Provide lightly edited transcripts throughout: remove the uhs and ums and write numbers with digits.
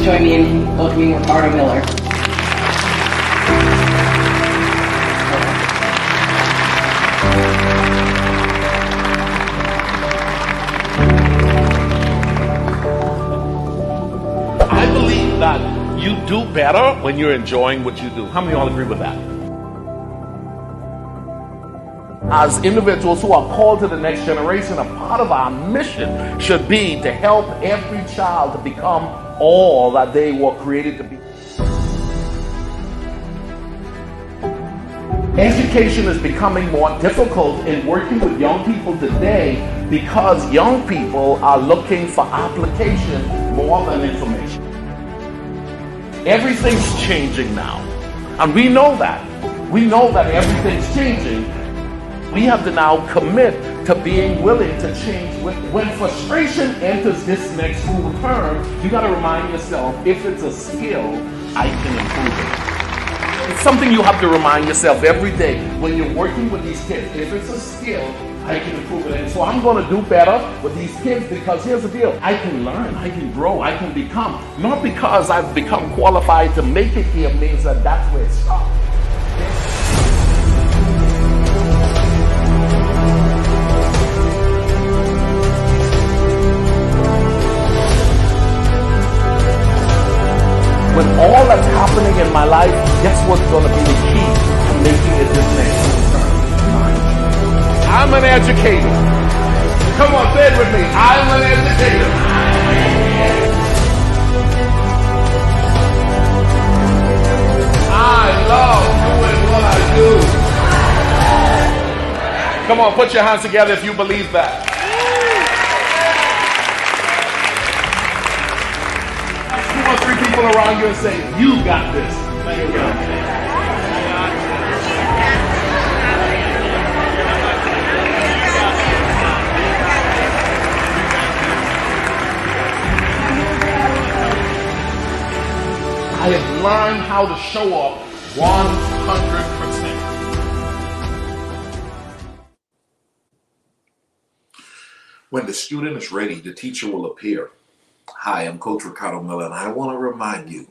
join me in welcoming Ricardo Miller. I believe that you do better when you're enjoying what you do. How many of y'all agree with that? As individuals who are called to the next generation, a part of our mission should be to help every child to become all that they were created to be. Education is becoming more difficult in working with young people today because young people are looking for application more than information. Everything's changing now, and we know that. We know that everything's changing. We have to now commit to being willing to change. When frustration enters this next school term, you got to remind yourself, if it's a skill, I can improve it. It's something you have to remind yourself every day when you're working with these kids. If it's a skill, I can improve it. And so I'm going to do better with these kids because here's the deal. I can learn, I can grow, I can become. Not because I've become qualified to make it here means that that's where it stops. When all that's happening in my life, guess what's going to be the key to making it this next term? I'm an educator. Come on, say it with me. I'm an educator. I love doing what I do. Come on, put your hands together if you believe that. Two or three people around you and say, you got this. Thank you. I have learned how to show up 100%. When the student is ready, the teacher will appear. Hi, I'm Coach Ricardo Miller, and I want to remind you,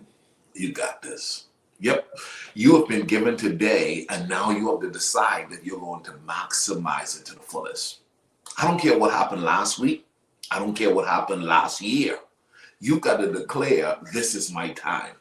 you got this. Yep, you have been given today, and now you have to decide that you're going to maximize it to the fullest. I don't care what happened last week. I don't care what happened last year. You've got to declare, this is my time.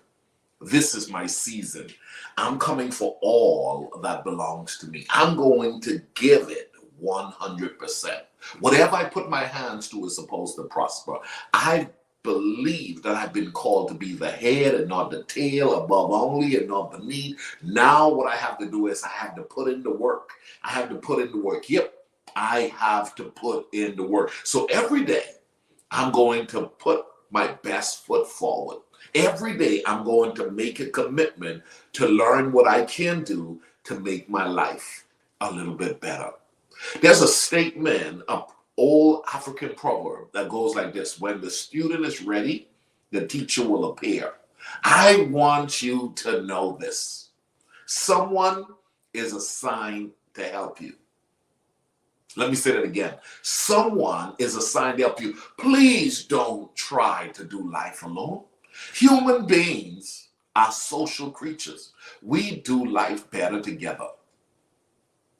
This is my season. I'm coming for all that belongs to me. I'm going to give it 100%. Whatever I put my hands to is supposed to prosper. I believe that I've been called to be the head and not the tail, above only and not beneath. Now what I have to do is I have to put in the work. I have to put in the work. Yep, I have to put in the work. So every day I'm going to put my best foot forward. Every day I'm going to make a commitment to learn what I can do to make my life a little bit better. There's a statement, an old African proverb that goes like this: when the student is ready, the teacher will appear. I want you to know this. Someone is assigned to help you. Let me say that again. Someone is assigned to help you. Please don't try to do life alone. Human beings are social creatures. We do life better together.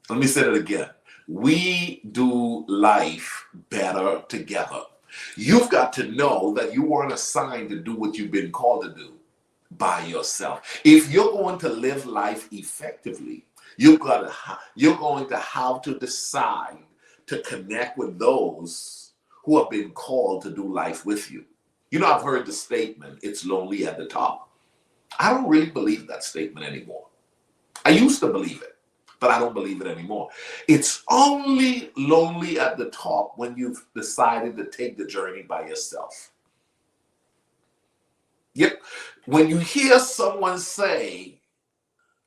Let me say that again. We do life better together. You've got to know that you weren't assigned to do what you've been called to do by yourself. If you're going to live life effectively, you're going to have to decide to connect with those who have been called to do life with you. You know, I've heard the statement, it's lonely at the top. I don't really believe that statement anymore. I used to believe it, but I don't believe it anymore. It's only lonely at the top when you've decided to take the journey by yourself. Yep. When you hear someone say,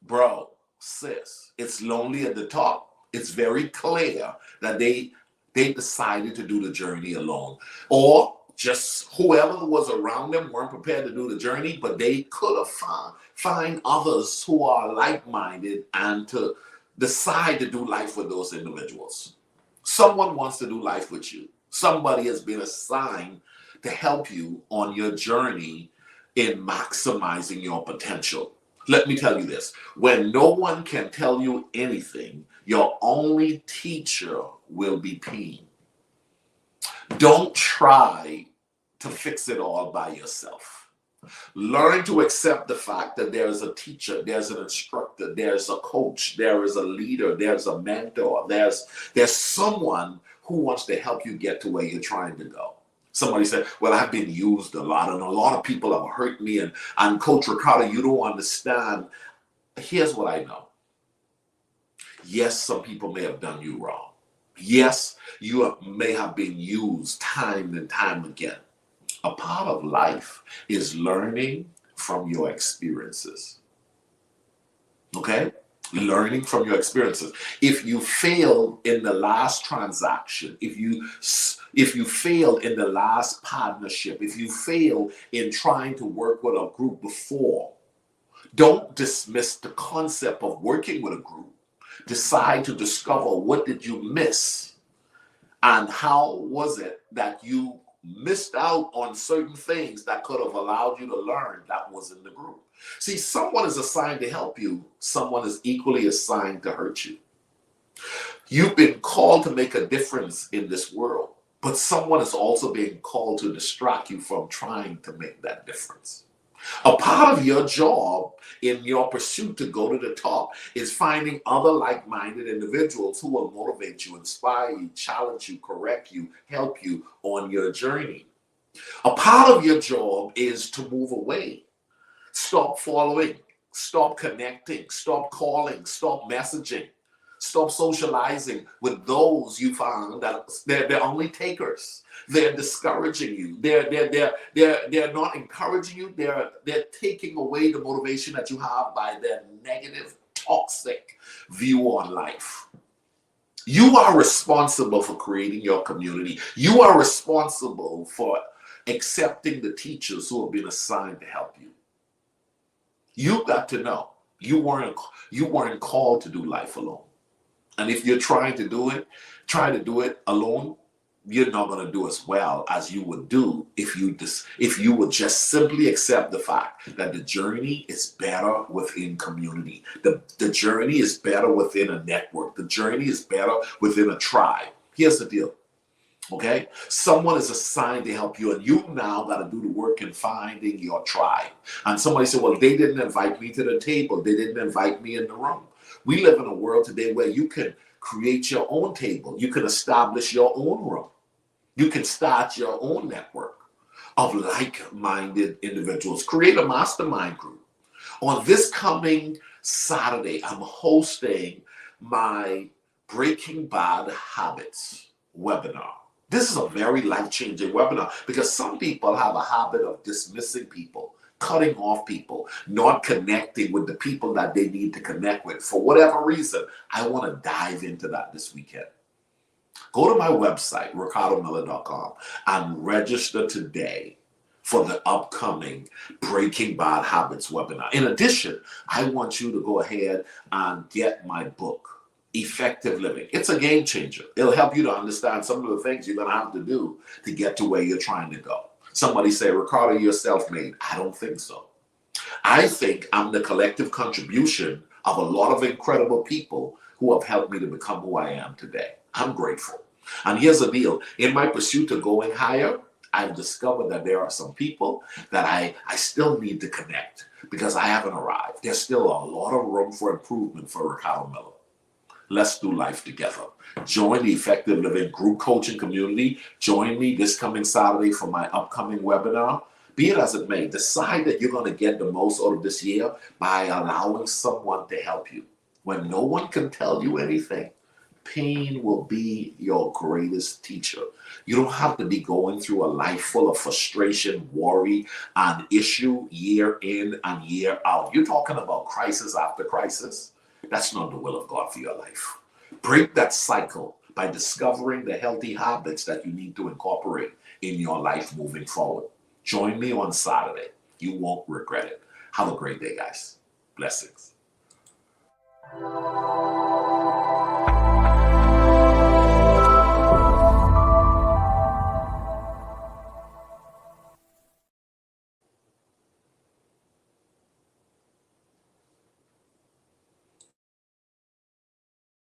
bro, sis, it's lonely at the top, it's very clear that they decided to do the journey alone. Or just whoever was around them weren't prepared to do the journey, but they could have find others who are like-minded and to decide to do life with those individuals. Someone wants to do life with you. Somebody has been assigned to help you on your journey in maximizing your potential. Let me tell you this. When no one can tell you anything, your only teacher will be pain. Don't try to fix it all by yourself. Learn to accept the fact that there's a teacher, there's an instructor, there's a coach, there is a leader, there's a mentor, there's someone who wants to help you get to where you're trying to go. Somebody said, well, I've been used a lot and a lot of people have hurt me, and Coach Ricardo, you don't understand. Here's what I know. Yes, some people may have done you wrong. Yes, you may have been used time and time again. A part of life is learning from your experiences. Okay? Learning from your experiences. If you failed in the last transaction, if you failed in the last partnership, if you failed in trying to work with a group before, don't dismiss the concept of working with a group. Decide to discover what did you miss and how was it that you missed out on certain things that could have allowed you to learn that was in the group. See, someone is assigned to help you. Someone is equally assigned to hurt you. You've been called to make a difference in this world, but someone is also being called to distract you from trying to make that difference. A part of your job in your pursuit to go to the top is finding other like-minded individuals who will motivate you, inspire you, challenge you, correct you, help you on your journey. A part of your job is to move away. Stop following, stop connecting, stop calling, stop messaging, stop socializing with those you found that they're only takers. They're discouraging you. They're not encouraging you. They're taking away the motivation that you have by their negative, toxic view on life. You are responsible for creating your community. You are responsible for accepting the teachers who have been assigned to help you. You've got to know you weren't called to do life alone. And if you're trying to do it alone, you're not going to do as well as you would do if you would just simply accept the fact that the journey is better within community. The journey is better within a network. The journey is better within a tribe. Here's the deal. Okay? Someone is assigned to help you, and you now got to do the work in finding your tribe. And somebody said, well, they didn't invite me to the table. They didn't invite me in the room. We live in a world today where you can create your own table. You can establish your own room. You can start your own network of like-minded individuals. Create a mastermind group. On this coming Saturday, I'm hosting my Breaking Bad Habits webinar. This is a very life-changing webinar because some people have a habit of dismissing people, cutting off people, not connecting with the people that they need to connect with. For whatever reason, I want to dive into that this weekend. Go to my website, ricardomiller.com, and register today for the upcoming Breaking Bad Habits webinar. In addition, I want you to go ahead and get my book, Effective Living. It's a game changer. It'll help you to understand some of the things you're going to have to do to get to where you're trying to go. Somebody say, Ricardo, you're self-made. I don't think so. I think I'm the collective contribution of a lot of incredible people who have helped me to become who I am today. I'm grateful. And here's the deal. In my pursuit to going higher, I've discovered that there are some people that I still need to connect because I haven't arrived. There's still a lot of room for improvement for Ricardo Miller. Let's do life together. Join the Effective Living group coaching community. Join me this coming Saturday for my upcoming webinar. Be it as it may, decide that you're going to get the most out of this year by allowing someone to help you. When no one can tell you anything, pain will be your greatest teacher. You don't have to be going through a life full of frustration, worry, and issue year in and year out. You're talking about crisis after crisis. That's not the will of God for your life. Break that cycle by discovering the healthy habits that you need to incorporate in your life moving forward. Join me on Saturday. You won't regret it. Have a great day, guys. Blessings.